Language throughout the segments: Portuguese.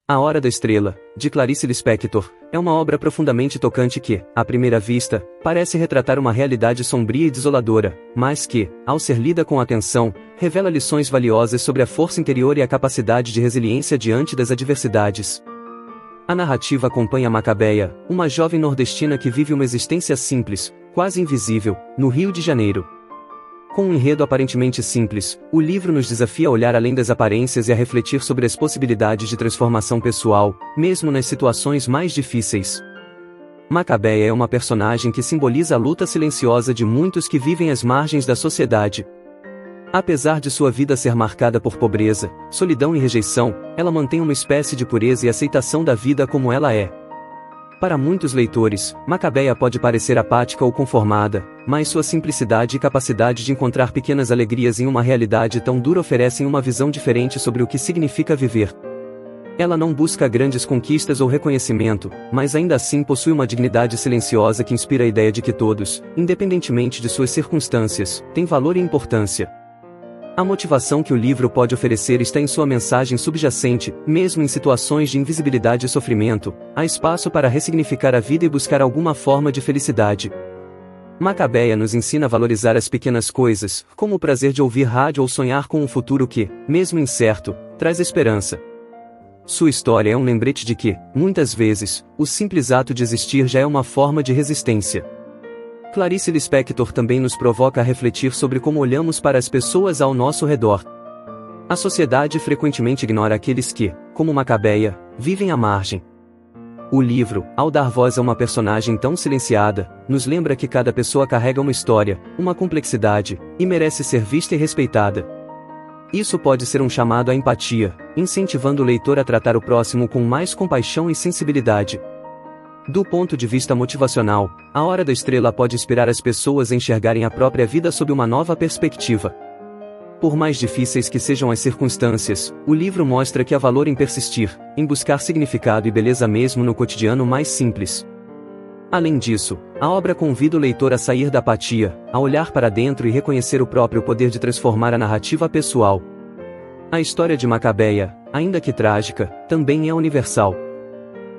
A Hora da Estrela, de Clarice Lispector, é uma obra profundamente tocante que, à primeira vista, parece retratar uma realidade sombria e desoladora, mas que, ao ser lida com atenção, revela lições valiosas sobre a força interior e a capacidade de resiliência diante das adversidades. A narrativa acompanha Macabeia, uma jovem nordestina que vive uma existência simples, quase invisível, no Rio de Janeiro. Com um enredo aparentemente simples, o livro nos desafia a olhar além das aparências e a refletir sobre as possibilidades de transformação pessoal, mesmo nas situações mais difíceis. Macabeia é uma personagem que simboliza a luta silenciosa de muitos que vivem às margens da sociedade. Apesar de sua vida ser marcada por pobreza, solidão e rejeição, ela mantém uma espécie de pureza e aceitação da vida como ela é. Para muitos leitores, Macabeia pode parecer apática ou conformada, mas sua simplicidade e capacidade de encontrar pequenas alegrias em uma realidade tão dura oferecem uma visão diferente sobre o que significa viver. Ela não busca grandes conquistas ou reconhecimento, mas ainda assim possui uma dignidade silenciosa que inspira a ideia de que todos, independentemente de suas circunstâncias, têm valor e importância. A motivação que o livro pode oferecer está em sua mensagem subjacente: mesmo em situações de invisibilidade e sofrimento, há espaço para ressignificar a vida e buscar alguma forma de felicidade. Macabeia nos ensina a valorizar as pequenas coisas, como o prazer de ouvir rádio ou sonhar com um futuro que, mesmo incerto, traz esperança. Sua história é um lembrete de que, muitas vezes, o simples ato de existir já é uma forma de resistência. Clarice Lispector também nos provoca a refletir sobre como olhamos para as pessoas ao nosso redor. A sociedade frequentemente ignora aqueles que, como Macabeia, vivem à margem. O livro, ao dar voz a uma personagem tão silenciada, nos lembra que cada pessoa carrega uma história, uma complexidade, e merece ser vista e respeitada. Isso pode ser um chamado à empatia, incentivando o leitor a tratar o próximo com mais compaixão e sensibilidade. Do ponto de vista motivacional, A Hora da Estrela pode inspirar as pessoas a enxergarem a própria vida sob uma nova perspectiva. Por mais difíceis que sejam as circunstâncias, o livro mostra que há valor em persistir, em buscar significado e beleza mesmo no cotidiano mais simples. Além disso, a obra convida o leitor a sair da apatia, a olhar para dentro e reconhecer o próprio poder de transformar a narrativa pessoal. A história de Macabeia, ainda que trágica, também é universal.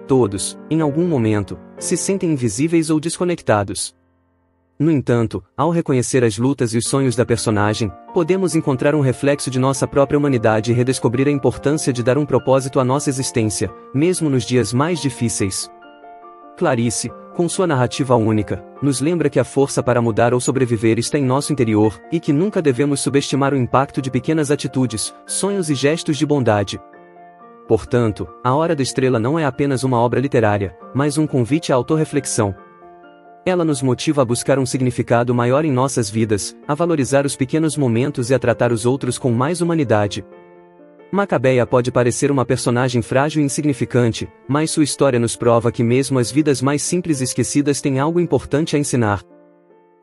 Todos, em algum momento, se sentem invisíveis ou desconectados. No entanto, ao reconhecer as lutas e os sonhos da personagem, podemos encontrar um reflexo de nossa própria humanidade e redescobrir a importância de dar um propósito à nossa existência, mesmo nos dias mais difíceis. Clarice, com sua narrativa única, nos lembra que a força para mudar ou sobreviver está em nosso interior, e que nunca devemos subestimar o impacto de pequenas atitudes, sonhos e gestos de bondade. Portanto, A Hora da Estrela não é apenas uma obra literária, mas um convite à autorreflexão. Ela nos motiva a buscar um significado maior em nossas vidas, a valorizar os pequenos momentos e a tratar os outros com mais humanidade. Macabeia pode parecer uma personagem frágil e insignificante, mas sua história nos prova que mesmo as vidas mais simples e esquecidas têm algo importante a ensinar.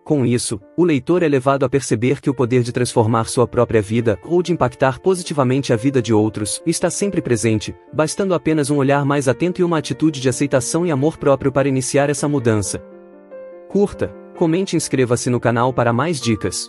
Com isso, o leitor é levado a perceber que o poder de transformar sua própria vida, ou de impactar positivamente a vida de outros, está sempre presente, bastando apenas um olhar mais atento e uma atitude de aceitação e amor próprio para iniciar essa mudança. Curta, comente e inscreva-se no canal para mais dicas.